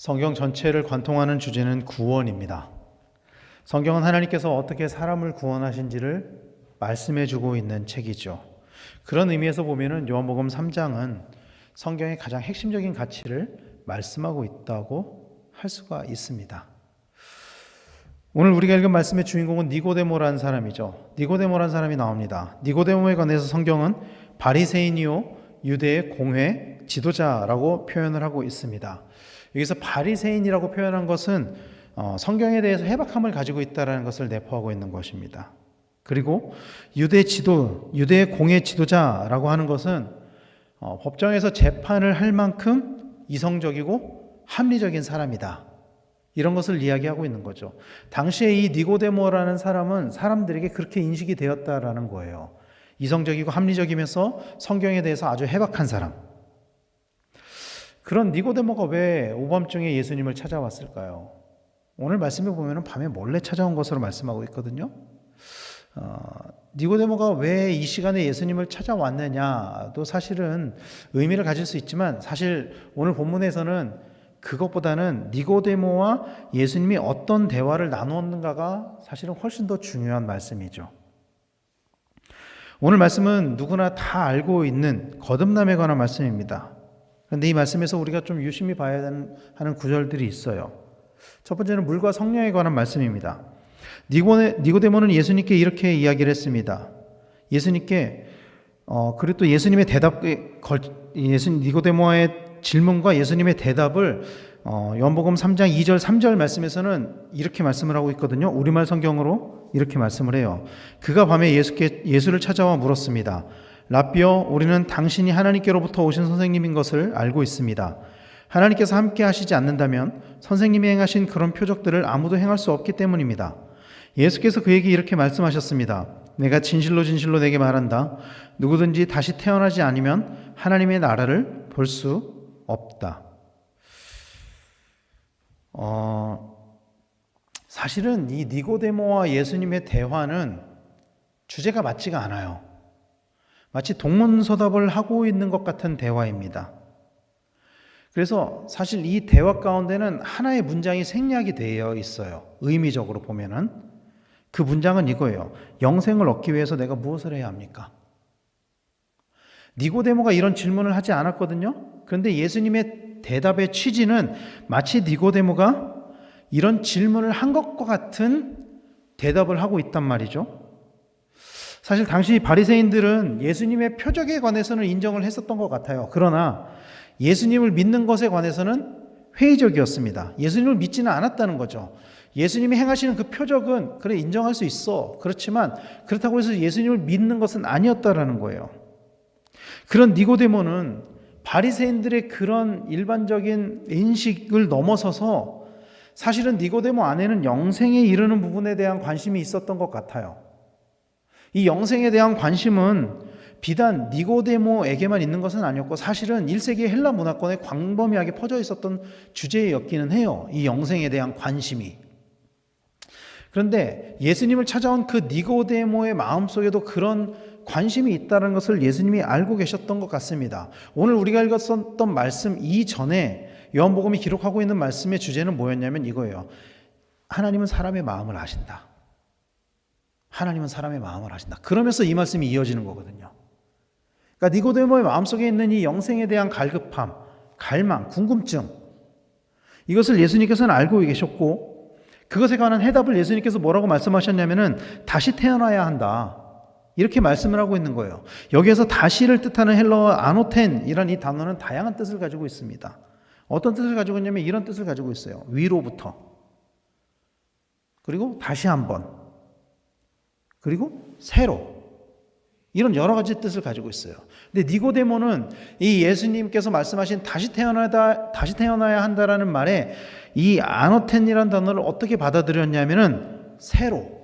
성경 전체를 관통하는 주제는 구원입니다. 성경은 하나님께서 어떻게 사람을 구원하신지를 말씀해 주고 있는 책이죠. 그런 의미에서 보면은 요한복음 3장은 성경의 가장 핵심적인 가치를 말씀하고 있다고 할 수가 있습니다. 오늘 우리가 읽은 말씀의 주인공은 니고데모라는 사람이죠. 니고데모라는 사람이 나옵니다. 니고데모에 관해서 성경은 바리새인이요 유대의 공회 지도자라고 표현을 하고 있습니다. 여기서 바리새인이라고 표현한 것은 성경에 대해서 해박함을 가지고 있다는 것을 내포하고 있는 것입니다. 그리고 유대의 공회 지도자라고 하는 것은 법정에서 재판을 할 만큼 이성적이고 합리적인 사람이다. 이런 것을 이야기하고 있는 거죠. 당시에 이 니고데모라는 사람은 사람들에게 그렇게 인식이 되었다라는 거예요. 이성적이고 합리적이면서 성경에 대해서 아주 해박한 사람. 그런 니고데모가 왜 오밤중에 예수님을 찾아왔을까요? 오늘 말씀에 보면 밤에 몰래 찾아온 것으로 말씀하고 있거든요. 니고데모가 왜 이 시간에 예수님을 찾아왔느냐도 사실은 의미를 가질 수 있지만 사실 오늘 본문에서는 그것보다는 니고데모와 예수님이 어떤 대화를 나누었는가가 사실은 훨씬 더 중요한 말씀이죠. 오늘 말씀은 누구나 다 알고 있는 거듭남에 관한 말씀입니다. 그런데 이 말씀에서 우리가 좀 유심히 봐야 하는 구절들이 있어요. 첫 번째는 물과 성령에 관한 말씀입니다. 니고데모는 예수님께 이렇게 이야기를 했습니다. 예수님께 그리고 또 예수님의 니고데모의 질문과 예수님의 대답을 요한복음 3장 2절 3절 말씀에서는 이렇게 말씀을 하고 있거든요. 우리말 성경으로 이렇게 말씀을 해요. 그가 밤에 예수를 찾아와 물었습니다. 라삐어, 우리는 당신이 하나님께로부터 오신 선생님인 것을 알고 있습니다. 하나님께서 함께 하시지 않는다면 선생님이 행하신 그런 표적들을 아무도 행할 수 없기 때문입니다. 예수께서 그에게 이렇게 말씀하셨습니다. 내가 진실로 진실로 내게 말한다. 누구든지 다시 태어나지 않으면 하나님의 나라를 볼 수 없다. 사실은 이 니고데모와 예수님의 대화는 주제가 맞지가 않아요. 마치 동문서답을 하고 있는 것 같은 대화입니다. 그래서 사실 이 대화 가운데는 하나의 문장이 생략이 되어 있어요. 의미적으로 보면은 그 문장은 이거예요. 영생을 얻기 위해서 내가 무엇을 해야 합니까? 니고데모가 이런 질문을 하지 않았거든요. 그런데 예수님의 대답의 취지는 마치 니고데모가 이런 질문을 한 것과 같은 대답을 하고 있단 말이죠. 사실 당시 바리새인들은 예수님의 표적에 관해서는 인정을 했었던 것 같아요. 그러나 예수님을 믿는 것에 관해서는 회의적이었습니다. 예수님을 믿지는 않았다는 거죠. 예수님이 행하시는 그 표적은 그래 인정할 수 있어. 그렇지만 그렇다고 해서 예수님을 믿는 것은 아니었다라는 거예요. 그런 니고데모는 바리새인들의 그런 일반적인 인식을 넘어서서 사실은 니고데모 안에는 영생에 이르는 부분에 대한 관심이 있었던 것 같아요. 이 영생에 대한 관심은 비단 니고데모에게만 있는 것은 아니었고 사실은 1세기 헬라 문화권에 광범위하게 퍼져 있었던 주제였기는 해요. 이 영생에 대한 관심이. 그런데 예수님을 찾아온 그 니고데모의 마음속에도 그런 관심이 있다는 것을 예수님이 알고 계셨던 것 같습니다. 오늘 우리가 읽었던 말씀 이전에 요한복음이 기록하고 있는 말씀의 주제는 뭐였냐면 이거예요. 하나님은 사람의 마음을 아신다. 하나님은 사람의 마음을 아신다. 그러면서 이 말씀이 이어지는 거거든요. 그러니까 니고데모의 마음속에 있는 이 영생에 대한 갈급함, 갈망, 궁금증 이것을 예수님께서는 알고 계셨고 그것에 관한 해답을 예수님께서 뭐라고 말씀하셨냐면은 다시 태어나야 한다. 이렇게 말씀을 하고 있는 거예요. 여기에서 다시를 뜻하는 헬라어 아노텐이라는 이 단어는 다양한 뜻을 가지고 있습니다. 어떤 뜻을 가지고 있냐면 이런 뜻을 가지고 있어요. 위로부터. 그리고 다시 한번. 그리고 새로. 이런 여러 가지 뜻을 가지고 있어요. 근데 니고데모는 이 예수님께서 말씀하신 다시 태어나야 한다라는 말에 이 아노텐이라는 단어를 어떻게 받아들였냐면은 새로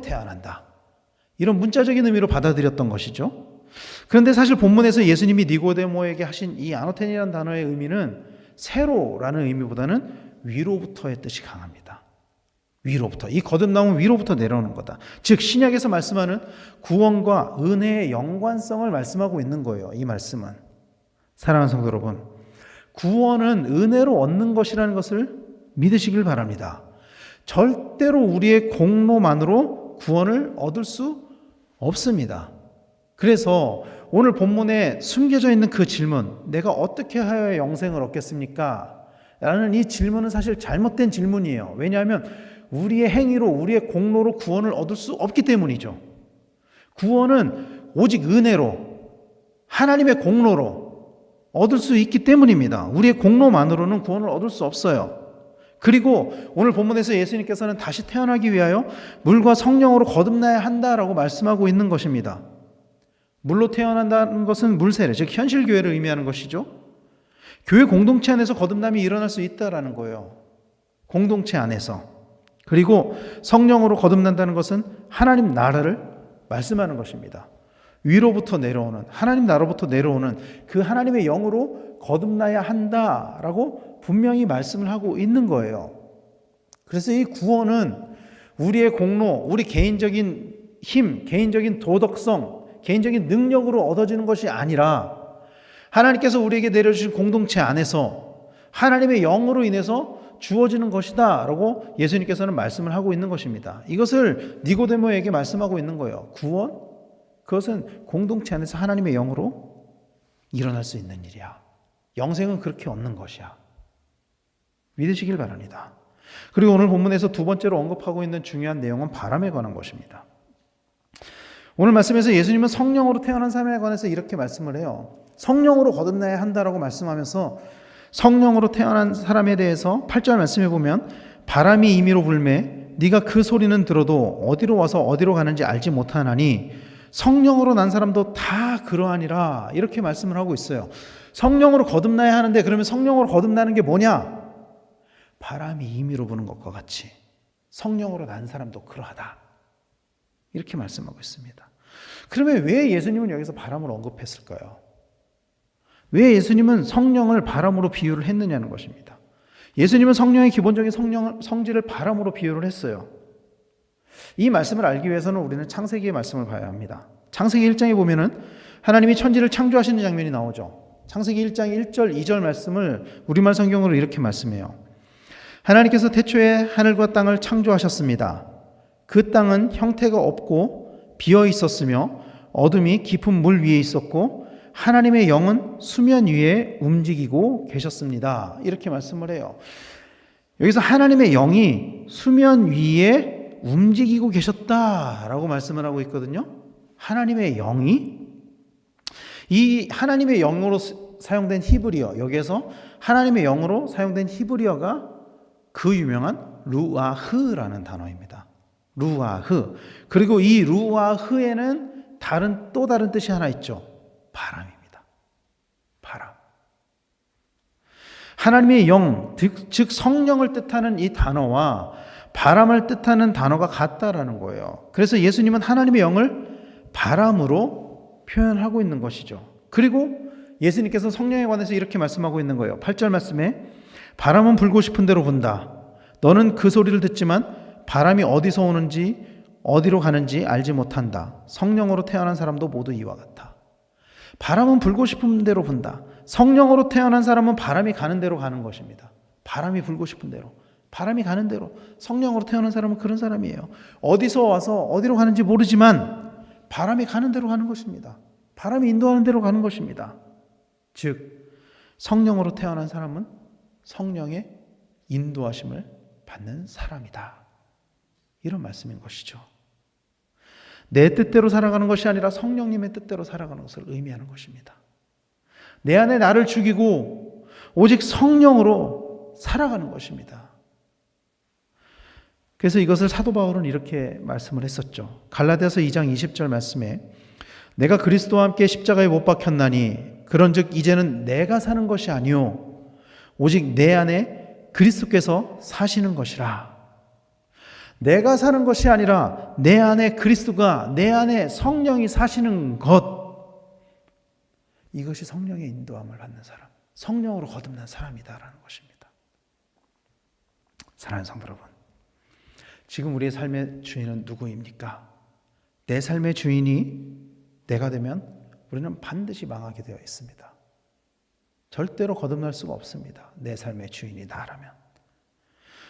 태어난다. 이런 문자적인 의미로 받아들였던 것이죠. 그런데 사실 본문에서 예수님이 니고데모에게 하신 이 아노텐이라는 단어의 의미는 새로라는 의미보다는 위로부터의 뜻이 강합니다. 위로부터. 이 거듭남은 위로부터 내려오는 거다. 즉 신약에서 말씀하는 구원과 은혜의 연관성을 말씀하고 있는 거예요. 이 말씀은. 사랑하는 성도 여러분, 구원은 은혜로 얻는 것이라는 것을 믿으시길 바랍니다. 절대로 우리의 공로만으로 구원을 얻을 수 없습니다. 그래서 오늘 본문에 숨겨져 있는 그 질문, 내가 어떻게 하여야 영생을 얻겠습니까? 라는 이 질문은 사실 잘못된 질문이에요. 왜냐하면 우리의 행위로, 우리의 공로로 구원을 얻을 수 없기 때문이죠. 구원은 오직 은혜로, 하나님의 공로로 얻을 수 있기 때문입니다. 우리의 공로만으로는 구원을 얻을 수 없어요. 그리고 오늘 본문에서 예수님께서는 다시 태어나기 위하여 물과 성령으로 거듭나야 한다라고 말씀하고 있는 것입니다. 물로 태어난다는 것은 물세례, 즉 현실교회를 의미하는 것이죠. 교회 공동체 안에서 거듭남이 일어날 수 있다라는 거예요. 공동체 안에서. 그리고 성령으로 거듭난다는 것은 하나님 나라를 말씀하는 것입니다. 위로부터 내려오는, 하나님 나라로부터 내려오는 그 하나님의 영으로 거듭나야 한다라고 분명히 말씀을 하고 있는 거예요. 그래서 이 구원은 우리의 공로, 우리 개인적인 힘, 개인적인 도덕성, 개인적인 능력으로 얻어지는 것이 아니라 하나님께서 우리에게 내려주신 공동체 안에서 하나님의 영으로 인해서 주어지는 것이다 라고 예수님께서는 말씀을 하고 있는 것입니다. 이것을 니고데모에게 말씀하고 있는 거예요. 구원? 그것은 공동체 안에서 하나님의 영으로 일어날 수 있는 일이야. 영생은 그렇게 얻는 것이야. 믿으시길 바랍니다. 그리고 오늘 본문에서 두 번째로 언급하고 있는 중요한 내용은 바람에 관한 것입니다. 오늘 말씀에서 예수님은 성령으로 태어난 사람에 관해서 이렇게 말씀을 해요. 성령으로 거듭나야 한다라고 말씀하면서 성령으로 태어난 사람에 대해서 8절 말씀해 보면 바람이 임의로 불매 네가 그 소리는 들어도 어디로 와서 어디로 가는지 알지 못하나니 성령으로 난 사람도 다 그러하니라 이렇게 말씀을 하고 있어요. 성령으로 거듭나야 하는데 그러면 성령으로 거듭나는 게 뭐냐? 바람이 임의로 부는 것과 같이 성령으로 난 사람도 그러하다. 이렇게 말씀하고 있습니다. 그러면 왜 예수님은 여기서 바람을 언급했을까요? 왜 예수님은 성령을 바람으로 비유를 했느냐는 것입니다. 예수님은 성령의 기본적인 성질을 바람으로 비유를 했어요. 이 말씀을 알기 위해서는 우리는 창세기의 말씀을 봐야 합니다. 창세기 1장에 보면은 하나님이 천지를 창조하시는 장면이 나오죠. 창세기 1장 1절 2절 말씀을 우리말 성경으로 이렇게 말씀해요. 하나님께서 태초에 하늘과 땅을 창조하셨습니다. 그 땅은 형태가 없고 비어 있었으며 어둠이 깊은 물 위에 있었고 하나님의 영은 수면 위에 움직이고 계셨습니다. 이렇게 말씀을 해요. 여기서 하나님의 영이 수면 위에 움직이고 계셨다라고 말씀을 하고 있거든요. 하나님의 영이 이 하나님의 영으로 사용된 히브리어, 여기에서 하나님의 영으로 사용된 히브리어가 그 유명한 루아흐라는 단어입니다. 루아흐. 그리고 이 루아흐에는 또 다른 뜻이 하나 있죠. 바람입니다. 바람. 하나님의 영, 즉 성령을 뜻하는 이 단어와 바람을 뜻하는 단어가 같다라는 거예요. 그래서 예수님은 하나님의 영을 바람으로 표현하고 있는 것이죠. 그리고 예수님께서 성령에 관해서 이렇게 말씀하고 있는 거예요. 8절 말씀에 바람은 불고 싶은 대로 분다. 너는 그 소리를 듣지만 바람이 어디서 오는지 어디로 가는지 알지 못한다. 성령으로 태어난 사람도 모두 이와 같아. 바람은 불고 싶은 대로 분다. 성령으로 태어난 사람은 바람이 가는 대로 가는 것입니다. 바람이 불고 싶은 대로, 바람이 가는 대로. 성령으로 태어난 사람은 그런 사람이에요. 어디서 와서 어디로 가는지 모르지만 바람이 가는 대로 가는 것입니다. 바람이 인도하는 대로 가는 것입니다. 즉 성령으로 태어난 사람은 성령의 인도하심을 받는 사람이다. 이런 말씀인 것이죠. 내 뜻대로 살아가는 것이 아니라 성령님의 뜻대로 살아가는 것을 의미하는 것입니다. 내 안에 나를 죽이고 오직 성령으로 살아가는 것입니다. 그래서 이것을 사도 바울은 이렇게 말씀을 했었죠. 갈라디아서 2장 20절 말씀에 내가 그리스도와 함께 십자가에 못 박혔나니 그런즉 이제는 내가 사는 것이 아니요 오직 내 안에 그리스도께서 사시는 것이라. 내가 사는 것이 아니라 내 안에 그리스도가, 내 안에 성령이 사시는 것, 이것이 성령의 인도함을 받는 사람, 성령으로 거듭난 사람이다라는 것입니다. 사랑하는 성도 여러분, 지금 우리의 삶의 주인은 누구입니까? 내 삶의 주인이 내가 되면 우리는 반드시 망하게 되어 있습니다. 절대로 거듭날 수가 없습니다. 내 삶의 주인이 나라면.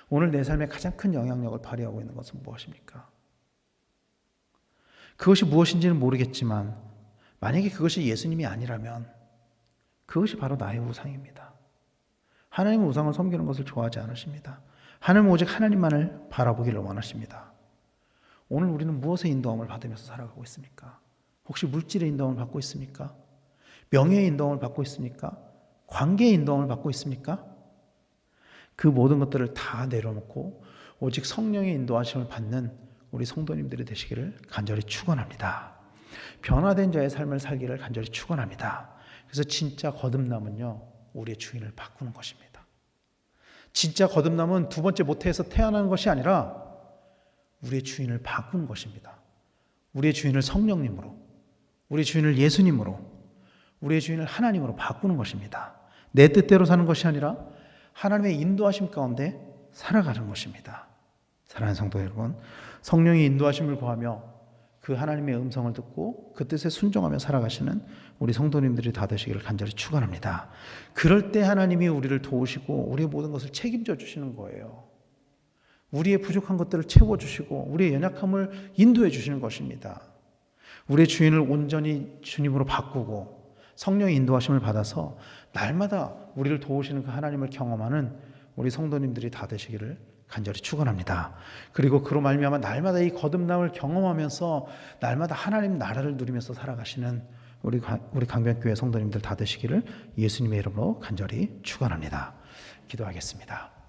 오늘 내 삶에 가장 큰 영향력을 발휘하고 있는 것은 무엇입니까? 그것이 무엇인지는 모르겠지만 만약에 그것이 예수님이 아니라면 그것이 바로 나의 우상입니다. 하나님의 우상을 섬기는 것을 좋아하지 않으십니다. 하나님은 오직 하나님만을 바라보기를 원하십니다. 오늘 우리는 무엇의 인도함을 받으면서 살아가고 있습니까? 혹시 물질의 인도함을 받고 있습니까? 명예의 인도함을 받고 있습니까? 관계의 인도함을 받고 있습니까? 그 모든 것들을 다 내려놓고 오직 성령의 인도하심을 받는 우리 성도님들이 되시기를 간절히 축원합니다. 변화된 자의 삶을 살기를 간절히 축원합니다. 그래서 진짜 거듭남은요, 우리의 주인을 바꾸는 것입니다. 진짜 거듭남은 두 번째 모태에서 태어나는 것이 아니라 우리의 주인을 바꾸는 것입니다. 우리의 주인을 성령님으로, 우리의 주인을 예수님으로, 우리의 주인을 하나님으로 바꾸는 것입니다. 내 뜻대로 사는 것이 아니라 하나님의 인도하심 가운데 살아가는 것입니다. 사랑하는 성도 여러분, 성령의 인도하심을 구하며 그 하나님의 음성을 듣고 그 뜻에 순종하며 살아가시는 우리 성도님들이 다 되시기를 간절히 축원합니다. 그럴 때 하나님이 우리를 도우시고 우리의 모든 것을 책임져 주시는 거예요. 우리의 부족한 것들을 채워주시고 우리의 연약함을 인도해 주시는 것입니다. 우리의 주인을 온전히 주님으로 바꾸고 성령의 인도하심을 받아서 날마다 우리를 도우시는 그 하나님을 경험하는 우리 성도님들이 다 되시기를 간절히 축원합니다. 그리고 그로 말미암아 날마다 이 거듭남을 경험하면서 날마다 하나님 나라를 누리면서 살아가시는 우리 강변교회 성도님들 다 되시기를 예수님의 이름으로 간절히 축원합니다. 기도하겠습니다.